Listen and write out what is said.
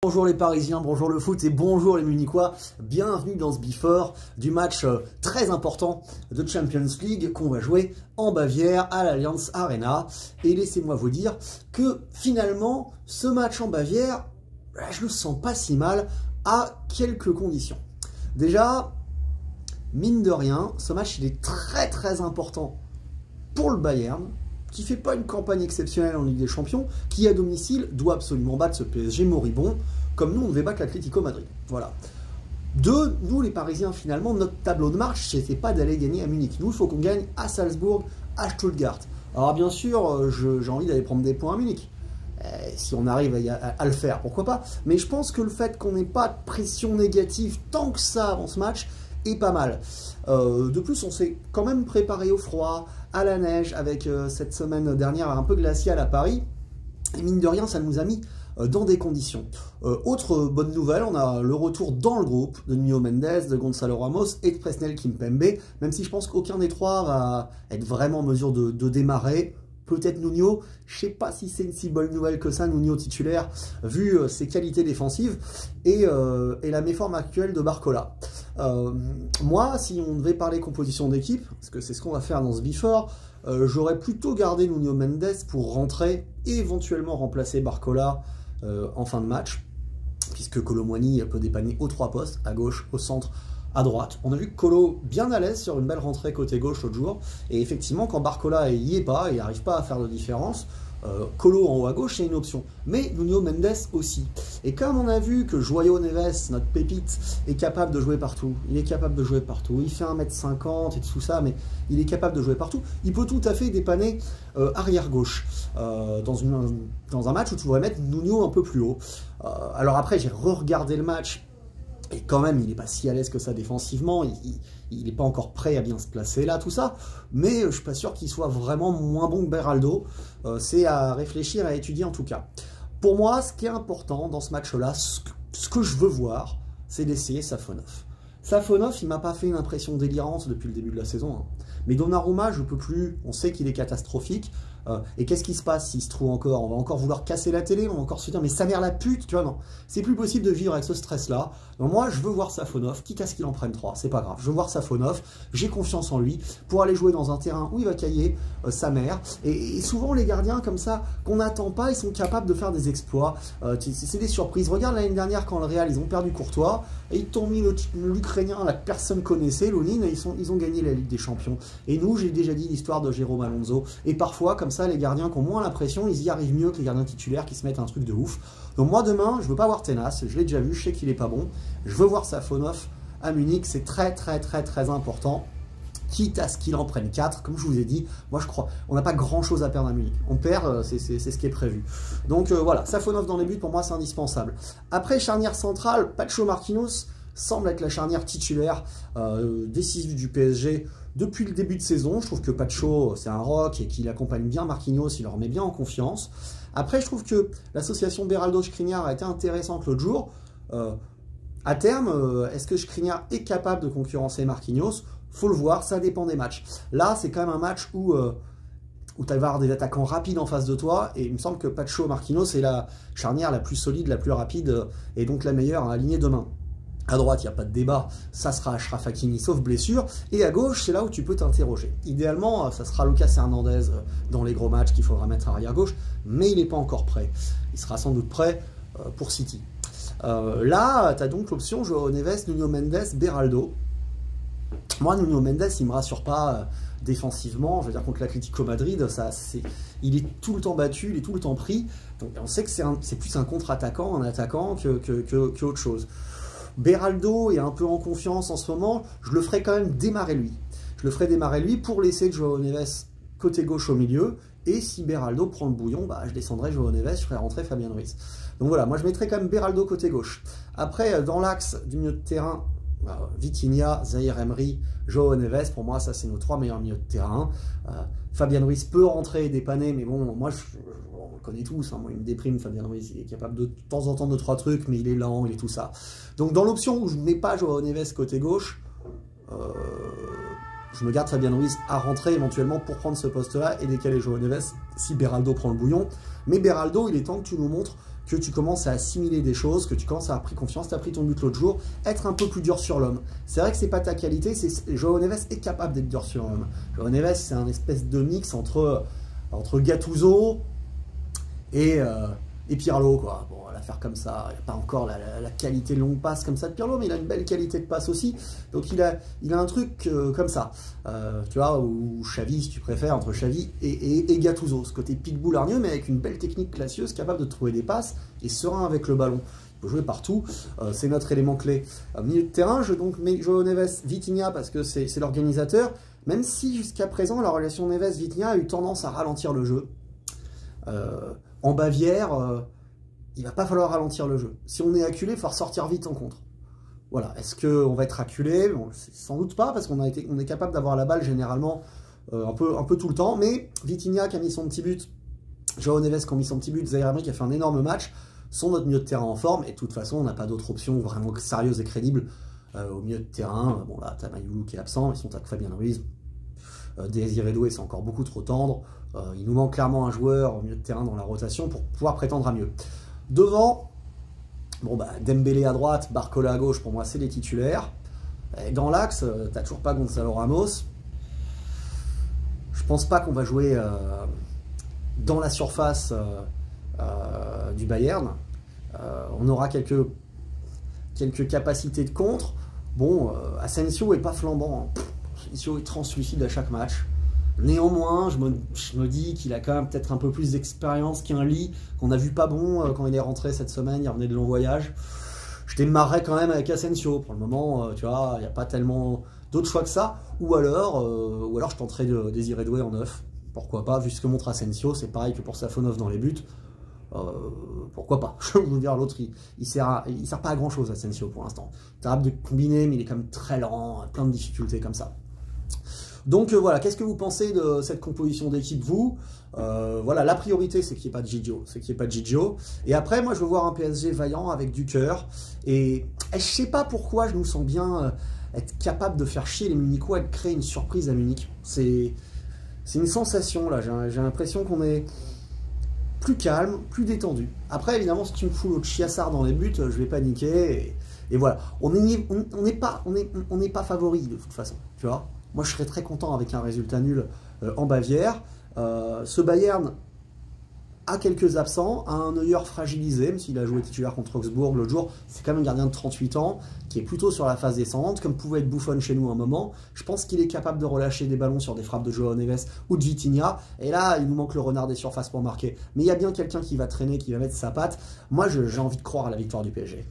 Bonjour les Parisiens, bonjour le foot et bonjour les Munichois. Bienvenue dans ce before du match très important de Champions League qu'on va jouer en Bavière à l'Allianz Arena. Et laissez-moi vous dire que finalement, ce match en Bavière, je le sens pas si mal à quelques conditions. Déjà, mine de rien, ce match il est très important pour le Bayern, qui fait pas une campagne exceptionnelle en Ligue des Champions, qui à domicile doit absolument battre ce PSG moribond, comme nous on devait battre l'Atlético Madrid. Voilà. Deux, nous les Parisiens finalement, notre tableau de marche, c'était pas d'aller gagner à Munich. Nous, il faut qu'on gagne à Salzbourg, à Stuttgart. Alors bien sûr, j'ai envie d'aller prendre des points à Munich. Si on arrive à le faire, pourquoi pas. Mais je pense que le fait qu'on n'ait pas de pression négative tant que ça avant ce match est pas mal. De plus, on s'est quand même préparé au froid, à la neige, avec cette semaine dernière un peu glaciale à Paris. Et mine de rien, ça nous a mis dans des conditions. Autre bonne nouvelle, on a le retour dans le groupe de Nuno Mendes, de Gonzalo Ramos et de Presnel Kimpembe, même si je pense qu'aucun des trois va être vraiment en mesure de démarrer. Peut-être Nuno, je sais pas si c'est une si bonne nouvelle que ça, Nuno titulaire, vu ses qualités défensives et la méforme actuelle de Barcola. Moi, si on devait parler composition d'équipe, parce que c'est ce qu'on va faire dans ce before, j'aurais plutôt gardé Nuno Mendes pour rentrer et éventuellement remplacer Barcola en fin de match, puisque Kolo Muani peut dépanner aux trois postes, à gauche, au centre, à droite. On a vu Kolo bien à l'aise sur une belle rentrée côté gauche l'autre jour, et effectivement quand Barcola y est pas, il n'arrive pas à faire de différence, Kolo en haut à gauche c'est une option, mais Nuno Mendes aussi. Et comme on a vu que João Neves, notre pépite, est capable de jouer partout, il est capable de jouer partout, il fait 1m50 et tout ça, mais il est capable de jouer partout, il peut tout à fait dépanner arrière gauche dans un match où tu pourrais mettre Nuno un peu plus haut. Alors après j'ai re-regardé le match, et quand même, il n'est pas si à l'aise que ça défensivement, il n'est pas encore prêt à bien se placer là, tout ça, mais je ne suis pas sûr qu'il soit vraiment moins bon que Beraldo, c'est à réfléchir, à étudier en tout cas. Pour moi, ce qui est important dans ce match-là, ce que je veux voir, c'est d'essayer Safonov. Safonov, il ne m'a pas fait une impression délirante depuis le début de la saison, hein. Mais Donnarumma, je ne peux plus, on sait qu'il est catastrophique, et qu'est-ce qui se passe s'il se trouve encore? On va encore vouloir casser la télé, on va encore se dire mais sa mère la pute, tu vois, non. C'est plus possible de vivre avec ce stress-là. Donc moi, je veux voir Safonov, quitte à ce qu'il en prenne 3, c'est pas grave. Je veux voir Safonov, j'ai confiance en lui, pour aller jouer dans un terrain où il va cailler sa mère. Et souvent, les gardiens comme ça, qu'on n'attend pas, ils sont capables de faire des exploits. C'est des surprises. Regarde l'année dernière, quand le Real, ils ont perdu Courtois, et ils t'ont mis l'Ukrainien, là, que personne connaissait, Lonin, et ils ont gagné la Ligue des Champions. Et nous, j'ai déjà dit l'histoire de Jérôme Alonso. Et parfois, comme ça, les gardiens qui ont moins la pression, ils y arrivent mieux que les gardiens titulaires qui se mettent un truc de ouf. Donc moi, demain, je veux pas voir Tenas, je l'ai déjà vu, je sais qu'il est pas bon. Je veux voir Safonov à Munich, c'est très important. Quitte à ce qu'il en prenne 4, comme je vous ai dit, moi je crois, on n'a pas grand chose à perdre à Munich. On perd, c'est ce qui est prévu. Donc voilà, Safonov dans les buts, pour moi, c'est indispensable. Après, charnière centrale, Pacho Marquinhos semble être la charnière titulaire décisive du PSG depuis le début de saison. Je trouve que Pacho, c'est un rock et qu'il accompagne bien Marquinhos, il leur remet bien en confiance. Après, je trouve que l'association Beraldo-Skriniar a été intéressante l'autre jour. À terme, est-ce que Skriniar est capable de concurrencer Marquinhos? Faut le voir, ça dépend des matchs. Là, c'est quand même un match où tu vas avoir des attaquants rapides en face de toi, et il me semble que Pacho Marquinhos est la charnière la plus solide, la plus rapide, et donc la meilleure à aligner demain. À droite, il n'y a pas de débat, ça sera Achraf Hakimi, sauf blessure. Et à gauche, c'est là où tu peux t'interroger. Idéalement, ça sera Lucas Hernandez dans les gros matchs qu'il faudra mettre arrière gauche, mais il n'est pas encore prêt. Il sera sans doute prêt pour City. Là, tu as donc l'option João Neves, Nuno Mendes, Beraldo. Moi, Nuno Mendes, il ne me rassure pas défensivement. Je veux dire, contre l'Atlético Madrid, il est tout le temps battu, il est tout le temps pris. Donc on sait que c'est plus un contre-attaquant, un attaquant que autre chose. Beraldo est un peu en confiance en ce moment, je le ferai quand même démarrer lui. Je le ferai démarrer lui pour laisser João Neves côté gauche au milieu, et si Beraldo prend le bouillon, bah, je descendrai João Neves, je ferai rentrer Fabian Ruiz. Donc voilà, moi je mettrai quand même Beraldo côté gauche. Après, dans l'axe du milieu de terrain, Vitinha, Zahir Emery, João Neves, pour moi ça c'est nos 3 meilleurs milieux de terrain. Fabian Ruiz peut rentrer et dépanner, mais bon, moi on le connaît tous, hein, moi il me déprime Fabian Ruiz, il est capable de temps en temps de 3 trucs, mais il est lent, il est tout ça. Donc dans l'option où je ne mets pas João Neves côté gauche, je me garde Fabian Ruiz à rentrer éventuellement pour prendre ce poste-là et décaler João Neves si Beraldo prend le bouillon. Mais Beraldo, il est temps que tu nous montres que tu commences à assimiler des choses, que tu commences à avoir pris confiance, tu as pris ton but l'autre jour, être un peu plus dur sur l'homme. C'est vrai que c'est pas ta qualité, João Neves est capable d'être dur sur l'homme. João Neves, c'est un espèce de mix entre Gattuso et Pirlo, quoi. Bon, faire comme ça, il n'y a pas encore la qualité longue passe comme ça de Pirlo, mais il a une belle qualité de passe aussi, donc il a un truc comme ça, tu vois, ou Xavi, si tu préfères, entre Xavi et Gattuso, ce côté pitbull hargneux, mais avec une belle technique classieuse, capable de trouver des passes, et serein avec le ballon. Il peut jouer partout, c'est notre élément clé. Milieu de terrain, je donc mets João Neves, Vitinha, parce que c'est l'organisateur, même si jusqu'à présent, la relation Neves-Vitinha a eu tendance à ralentir le jeu. En Bavière, il va pas falloir ralentir le jeu. Si on est acculé, il faut ressortir vite en contre. Voilà. Est-ce qu'on va être acculé? Bon, sans doute pas, parce qu'on est capable d'avoir la balle généralement un peu tout le temps. Mais Vitinha qui a mis son petit but, João Neves qui a mis son petit but, Zaïre Emery qui a fait un énorme match, sont notre milieu de terrain en forme. Et de toute façon, on n'a pas d'autre option vraiment sérieuse et crédible au milieu de terrain. Bon là, t'as Mayoulou qui est absent, mais sinon t'as Fabien Ruiz. Désiré Doué, c'est encore beaucoup trop tendre. Il nous manque clairement un joueur au milieu de terrain dans la rotation pour pouvoir prétendre à mieux. Devant, bon bah Dembélé à droite, Barcola à gauche, pour moi c'est les titulaires. Et dans l'axe, t'as toujours pas Gonzalo Ramos. Je pense pas qu'on va jouer dans la surface du Bayern. On aura quelques capacités de contre. Bon, Asensio est pas flambant. Hein. Asensio est translucide à chaque match. Néanmoins, je me dis qu'il a quand même peut-être un peu plus d'expérience qu'un Lee, qu'on a vu pas bon quand il est rentré cette semaine, il revenait de long voyage. Je démarrerais quand même avec Asensio. Pour le moment, tu vois, il n'y a pas tellement d'autres choix que ça. Ou alors je tenterais de Désiré Doué en neuf. Pourquoi pas, vu ce que montre Asensio, c'est pareil que pour Safonov dans les buts. Pourquoi pas? Je veux dire, l'autre, il sert pas à grand chose, Asensio, pour l'instant. Il est capable de combiner, mais il est quand même très lent, plein de difficultés comme ça. Donc voilà, qu'est-ce que vous pensez de cette composition d'équipe, vous? Voilà, la priorité, c'est qu'il n'y ait pas de Gigio. Et après, moi, je veux voir un PSG vaillant avec du cœur. Et je sais pas pourquoi je nous sens bien être capable de faire chier les Munichois et de créer une surprise à Munich. C'est une sensation, là. J'ai l'impression qu'on est plus calme, plus détendu. Après, évidemment, si tu me fous l'autre chiassard dans les buts, je vais paniquer. Et voilà. On n'est pas favori, de toute façon, tu vois. Moi, je serais très content avec un résultat nul en Bavière. Ce Bayern a quelques absents, a un Neuer fragilisé, même s'il a joué titulaire contre Augsbourg l'autre jour. C'est quand même un gardien de 38 ans qui est plutôt sur la phase descendante, comme pouvait être Buffon chez nous à un moment. Je pense qu'il est capable de relâcher des ballons sur des frappes de João Neves ou de Vitinha. Et là, il nous manque le renard des surfaces pour marquer. Mais il y a bien quelqu'un qui va traîner, qui va mettre sa patte. Moi, j'ai envie de croire à la victoire du PSG.